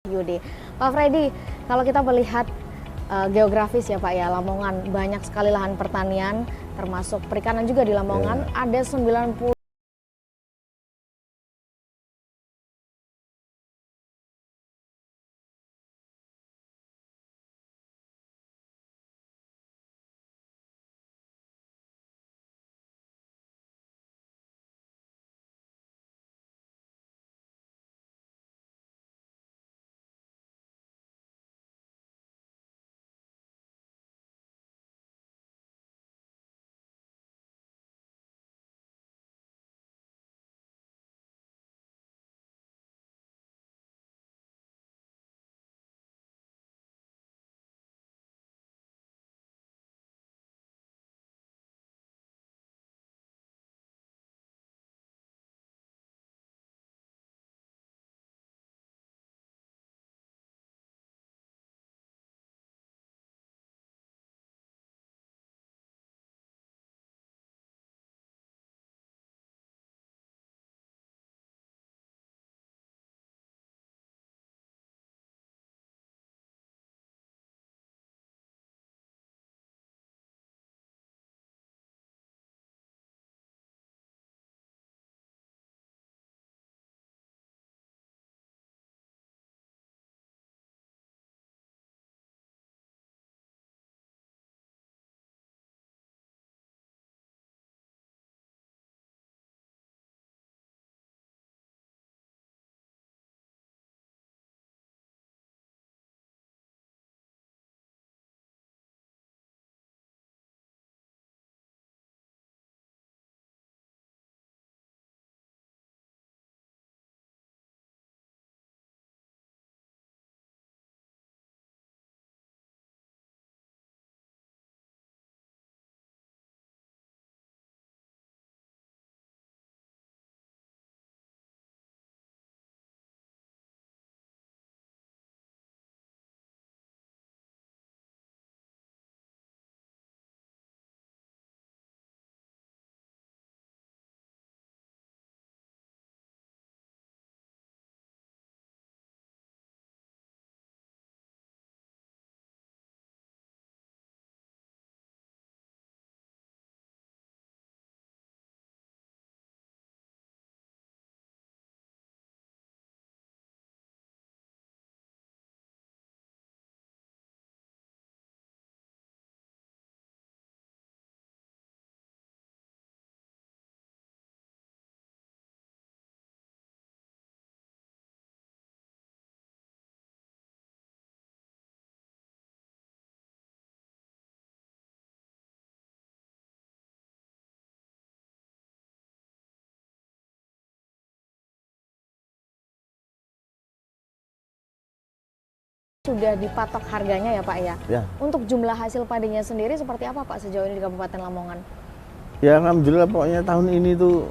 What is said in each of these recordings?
Yudi. Pak Freddy, kalau kita melihat geografis ya Pak ya, Lamongan banyak sekali lahan pertanian, termasuk perikanan juga di Lamongan, ada 90 sudah dipatok harganya ya Pak ya. Ya. Untuk jumlah hasil padinya sendiri seperti apa Pak sejauh ini di Kabupaten Lamongan? Ya alhamdulillah pokoknya tahun ini tuh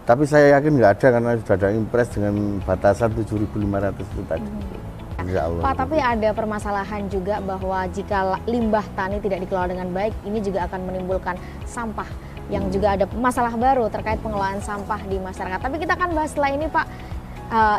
Tapi saya yakin nggak ada karena sudah ada impres dengan batasan 7.500 itu tadi. Insya Allah. Pak, tapi ada permasalahan juga bahwa jika limbah tani tidak dikelola dengan baik, ini juga akan menimbulkan sampah yang juga ada masalah baru terkait pengelolaan sampah di masyarakat. Tapi kita akan bahas setelah ini, Pak.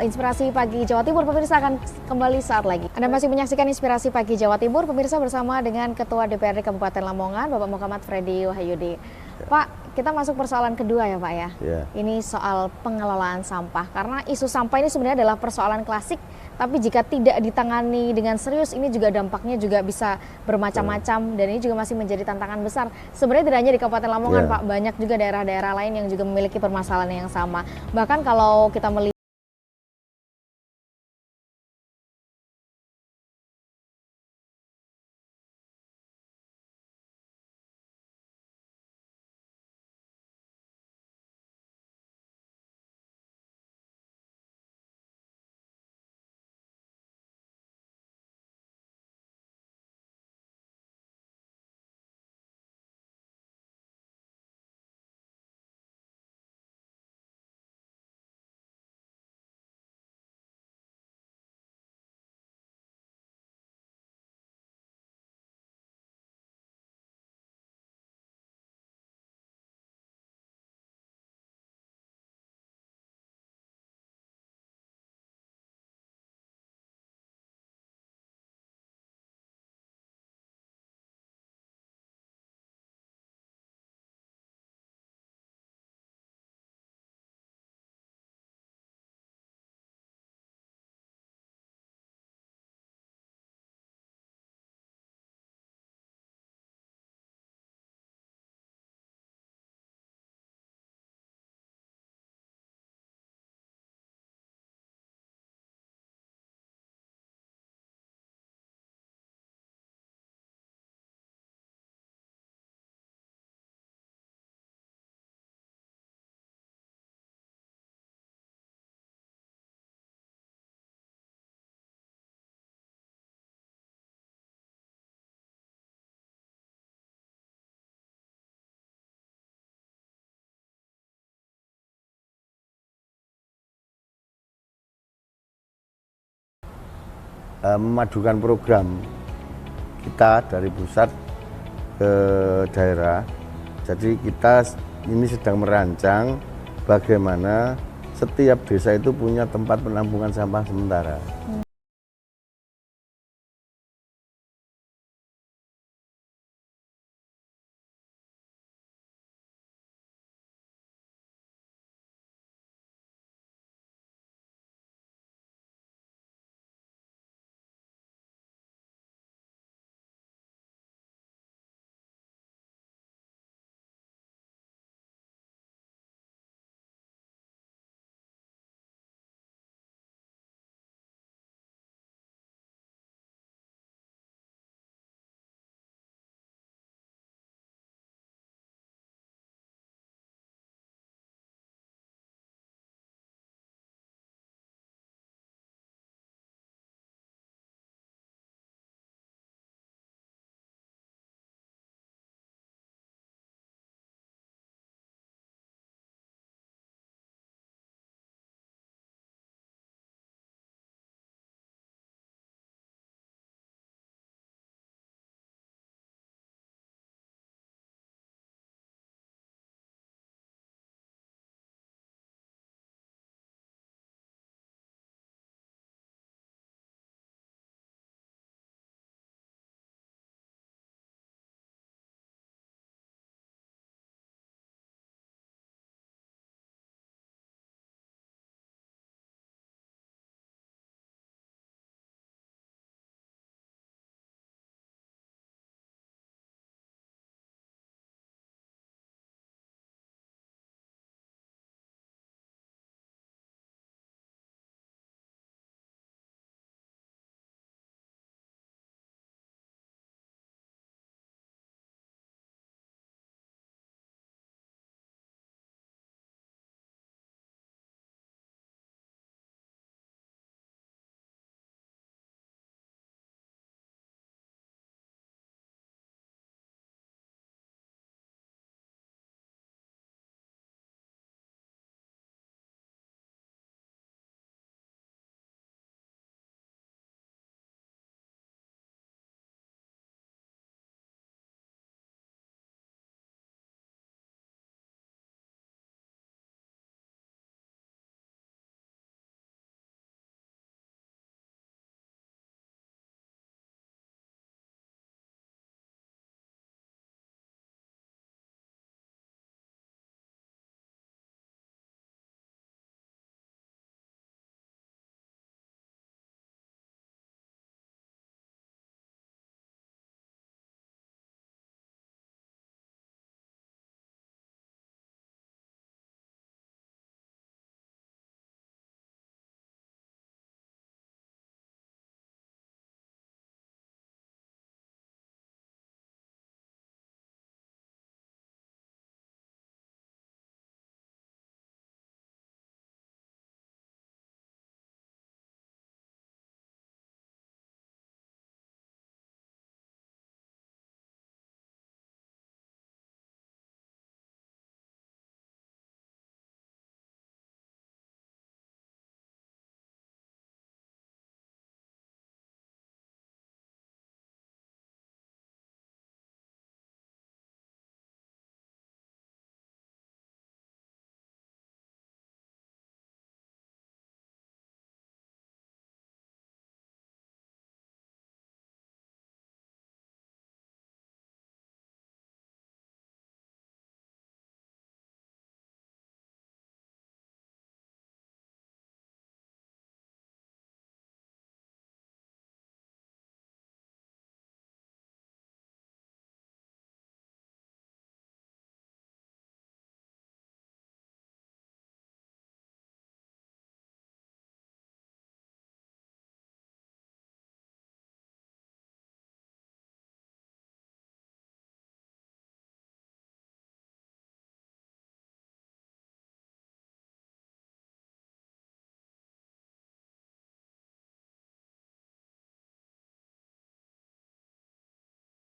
Inspirasi Pagi Jawa Timur, pemirsa akan kembali saat lagi. Anda masih menyaksikan Inspirasi Pagi Jawa Timur, pemirsa, bersama dengan Ketua DPRD Kabupaten Lamongan, Bapak Muhammad Freddy Wahyudi. Pak, kita masuk persoalan kedua ya Pak ya. Ini soal pengelolaan sampah, karena isu sampah ini sebenarnya adalah persoalan klasik, tapi jika tidak ditangani dengan serius, ini juga dampaknya juga bisa bermacam-macam, dan ini juga masih menjadi tantangan besar. Sebenarnya tidak hanya di Kabupaten Lamongan Pak, banyak juga daerah-daerah lain yang juga memiliki permasalahan yang sama. Bahkan kalau kita melihat memadukan program kita dari pusat ke daerah. Jadi kita ini sedang merancang bagaimana setiap desa itu punya tempat penampungan sampah sementara.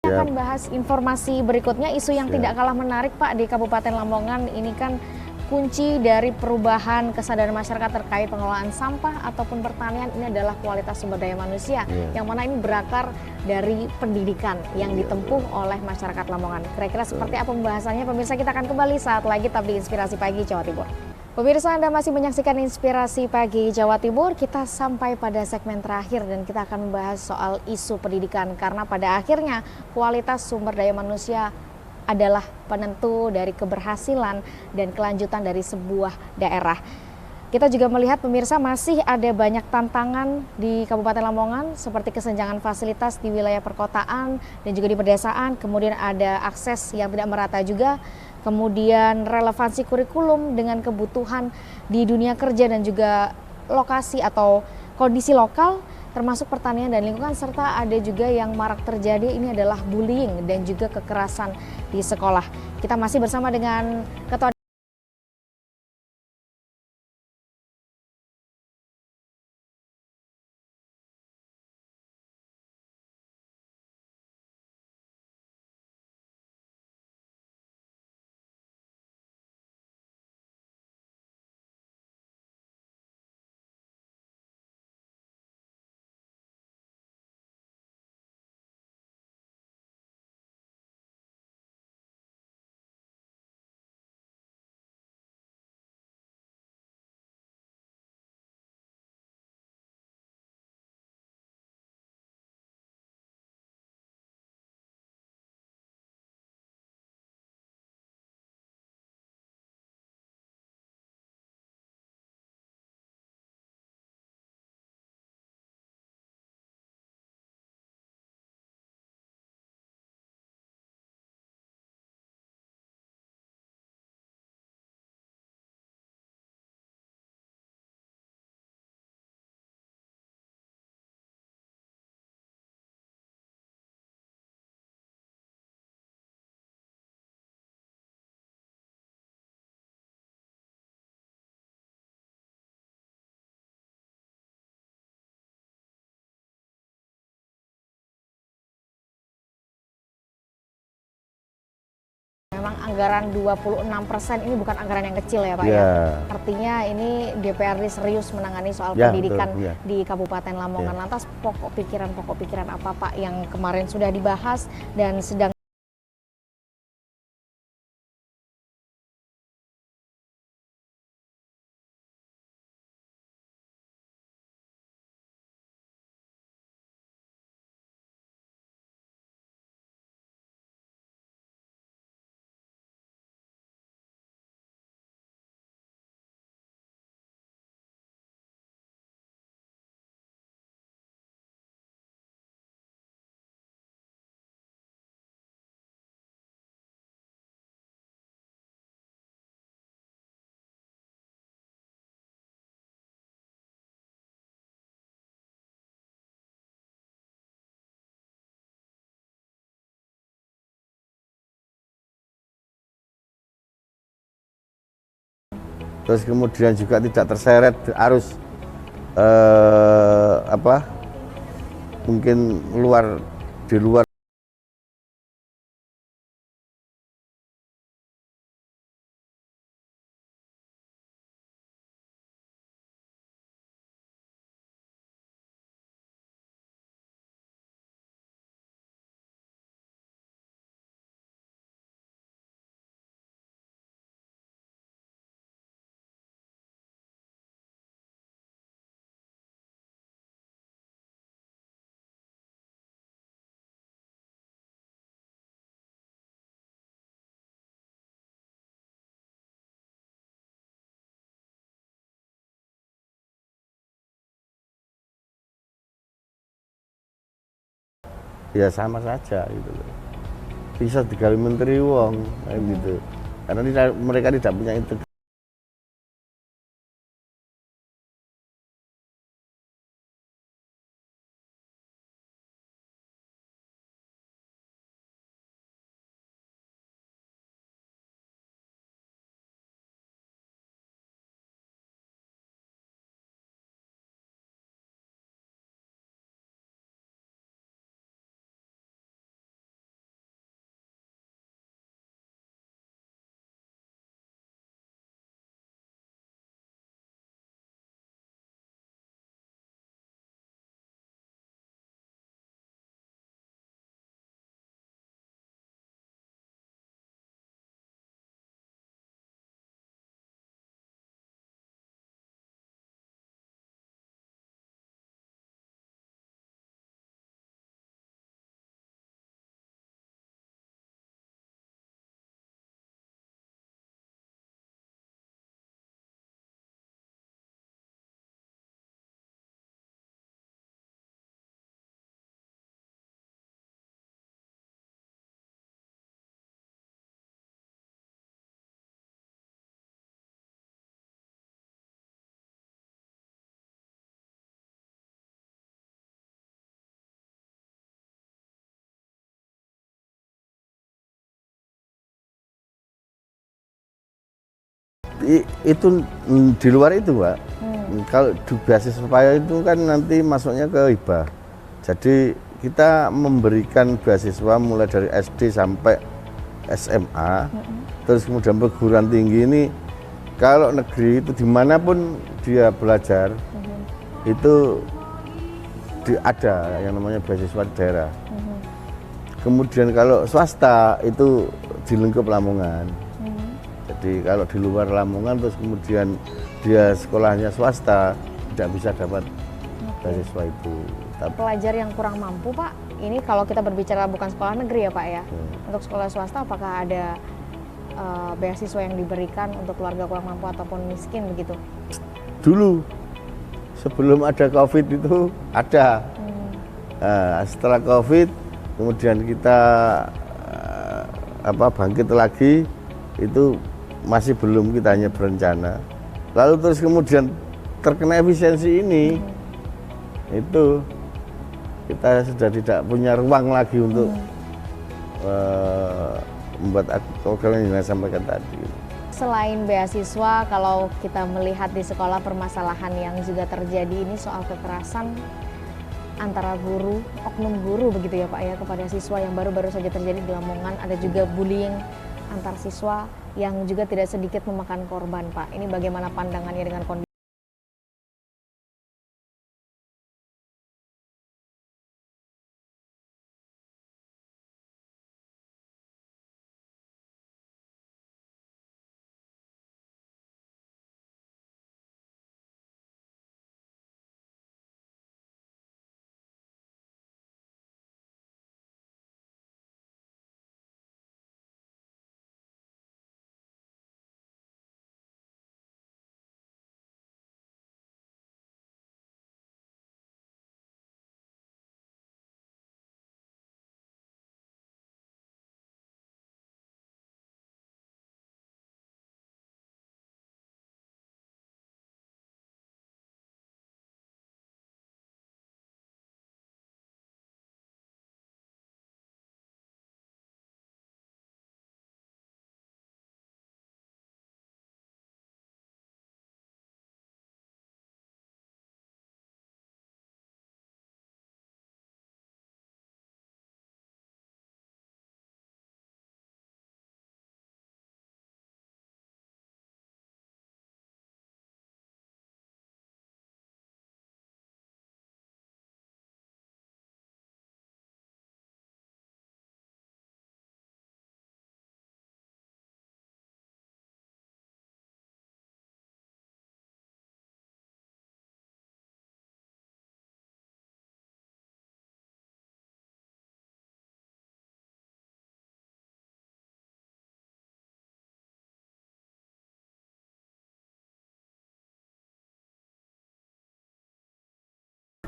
Ya. Akan bahas informasi berikutnya, isu yang Siap. tidak kalah menarik Pak di Kabupaten Lamongan. Ini kan kunci dari perubahan kesadaran masyarakat terkait pengelolaan sampah ataupun pertanian ini adalah kualitas sumber daya manusia, yang mana ini berakar dari pendidikan yang ditempuh oleh masyarakat Lamongan. Kira-kira seperti apa pembahasannya? Pemirsa, kita akan kembali saat lagi tetap di Inspirasi Pagi Jawa Timur. Pemirsa, Anda masih menyaksikan Inspirasi Pagi Jawa Timur. Kita sampai pada segmen terakhir dan kita akan membahas soal isu pendidikan. Karena pada akhirnya kualitas sumber daya manusia adalah penentu dari keberhasilan dan kelanjutan dari sebuah daerah. Kita juga melihat pemirsa masih ada banyak tantangan di Kabupaten Lamongan seperti kesenjangan fasilitas di wilayah perkotaan dan juga di pedesaan. Kemudian ada akses yang tidak merata juga. Kemudian relevansi kurikulum dengan kebutuhan di dunia kerja dan juga lokasi atau kondisi lokal termasuk pertanian dan lingkungan, serta ada juga yang marak terjadi ini adalah bullying dan juga kekerasan di sekolah. Kita masih bersama dengan Ketua Memang anggaran 26% ini bukan anggaran yang kecil ya Pak ya. Artinya ini DPRD serius menangani soal pendidikan di Kabupaten Lamongan. Lantas pokok pikiran apa Pak yang kemarin sudah dibahas dan sedang terus kemudian juga tidak terseret arus mungkin di luar ya sama saja gitu loh. Bisa digali menteri wong kayak gitu. Karena mereka tidak punya integritas. Itu di luar itu, Pak. Kalau di beasiswa itu kan nanti masuknya ke hibah. Jadi kita memberikan beasiswa mulai dari SD sampai SMA, terus kemudian perguruan tinggi ini kalau negeri itu dimanapun dia belajar itu ada yang namanya beasiswa daerah. Kemudian kalau swasta itu di lingkup Lamongan. Jadi kalau di luar Lamongan terus kemudian dia sekolahnya swasta tidak bisa dapat beasiswa itu. Pelajar yang kurang mampu, Pak, ini kalau kita berbicara bukan sekolah negeri ya, Pak ya. Untuk sekolah swasta apakah ada beasiswa yang diberikan untuk keluarga kurang mampu ataupun miskin begitu? Dulu sebelum ada COVID itu ada. Setelah COVID kemudian kita bangkit lagi, itu masih belum, kita hanya berencana. Lalu terus kemudian terkena efisiensi ini, itu kita sudah tidak punya ruang lagi untuk membuat program yang saya sampaikan tadi. Selain beasiswa, kalau kita melihat di sekolah permasalahan yang juga terjadi ini soal kekerasan antara guru, oknum guru begitu ya Pak ya, kepada siswa yang baru-baru saja terjadi di Lamongan. Ada juga bullying antar siswa yang juga tidak sedikit memakan korban, Pak. Ini bagaimana pandangannya dengan kondisi?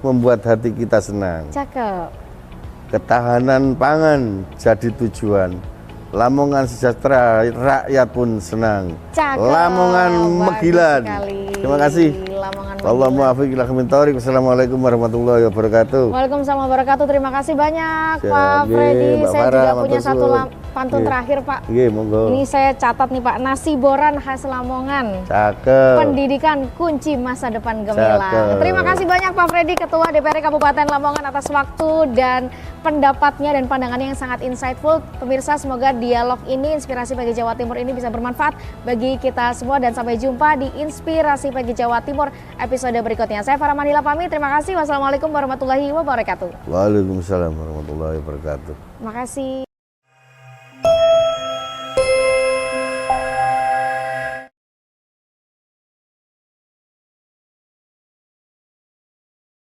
Membuat hati kita senang. Cakep. Ketahanan pangan jadi tujuan. Lamongan sejahtera, rakyat pun senang. Cakep. Lamongan Megilan. Terima kasih. Lamongan Allah Megilan. muafiq ila hamid thoriq. Wassalamualaikum warahmatullahi wabarakatuh. Waalaikumsalam wabarakatuh. Terima kasih banyak Siap, Pak Freddy. Mbak Saya Farah, juga Mbak punya satu Tursun. pantun Iya. terakhir Pak. Iya, monggo. Ini saya catat nih Pak, nasi boran khas Lamongan. Cakep. Pendidikan kunci masa depan gemilang. Cakep. Terima kasih banyak Pak Freddy, Ketua DPRD Kabupaten Lamongan atas waktu dan pendapatnya dan pandangannya yang sangat insightful. Pemirsa, semoga dialog ini, Inspirasi Pagi Jawa Timur ini bisa bermanfaat bagi kita semua dan sampai jumpa di Inspirasi Pagi Jawa Timur episode berikutnya. Saya Farah Manila pamit, terima kasih. Wassalamualaikum warahmatullahi wabarakatuh. Waalaikumsalam warahmatullahi wabarakatuh. Terima kasih.